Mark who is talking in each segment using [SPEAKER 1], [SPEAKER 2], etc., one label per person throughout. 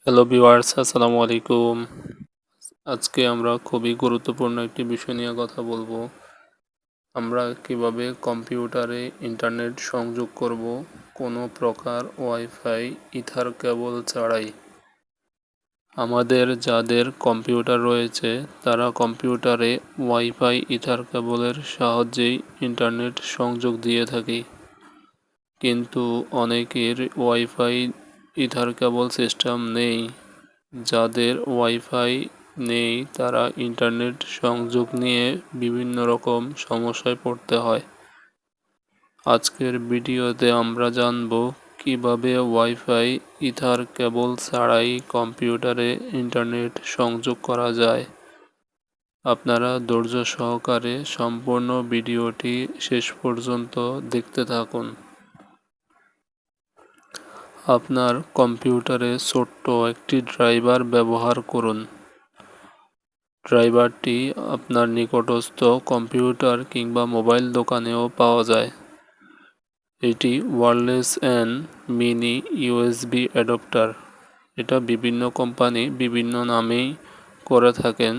[SPEAKER 1] Hello viewers, আসসালামু আলাইকুম। আজকে আমরা খুবই গুরুত্বপূর্ণ একটি বিষয় নিয়ে কথা বলবো। আমরা কিভাবে কম্পিউটারে ইন্টারনেট সংযোগ করব কোনো প্রকার ওয়াইফাই ইথার কেবল ছাড়াই। আমাদের যাদের কম্পিউটার রয়েছে তারা কম্পিউটারে ওয়াইফাই ইথার কেবলের সাহায্যেই ইন্টারনেট সংযোগ দিয়ে থাকি। কিন্তু অনেকের ওয়াইফাই ইথার কেবল সিস্টেম নেই। যাদের ওয়াইফাই নেই তারা ইন্টারনেট সংযোগ নিয়ে বিভিন্ন রকম সমস্যায় পড়তে হয়। আজকের ভিডিওতে আমরা জানব কিভাবে ওয়াইফাই ইথার কেবল ছাড়াই কম্পিউটারে ইন্টারনেট সংযোগ করা যায়। আপনারা ধৈর্য সহকারে সম্পূর্ণ ভিডিওটি শেষ পর্যন্ত দেখতে থাকুন। আপনার কম্পিউটারে ছোট্ট একটি ড্রাইভার ব্যবহার করুন। ড্রাইভারটি আপনার নিকটস্থ কম্পিউটার কিংবা মোবাইল দোকানেও পাওয়া যায়। এটি wireless and mini USB adapter. এটা বিভিন্ন কোম্পানি বিভিন্ন নামেই করে থাকেন।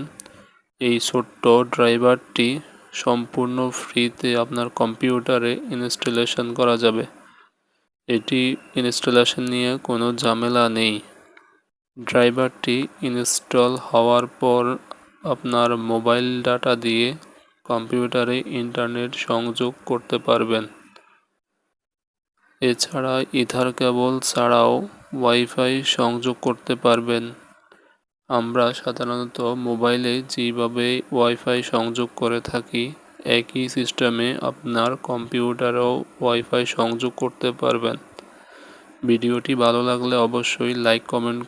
[SPEAKER 1] এই ছোট্ট ড্রাইভারটি সম্পূর্ণ ফ্রিতে আপনার কম্পিউটারে ইনস্টলেশন করা যাবে। এটি ইনস্টলেশন নিয়ে কোনো ঝামেলা নেই। ড্রাইভারটি ইনস্টল হওয়ার পর আপনার মোবাইল ডাটা দিয়ে কম্পিউটারে ইন্টারনেট সংযোগ করতে পারবেন। এছাড়া ইথার কেবল ছাড়াও ওয়াইফাই সংযোগ করতে পারবেন। আমরা সাধারণত মোবাইলে যেভাবে ওয়াইফাই সংযোগ করে থাকি একই সিস্টেমে আপনার কম্পিউটারেও ওয়াইফাই সংযোগ করতে পারবেন। ভিডিওটি ভালো লাগলে অবশ্যই লাইক কমেন্ট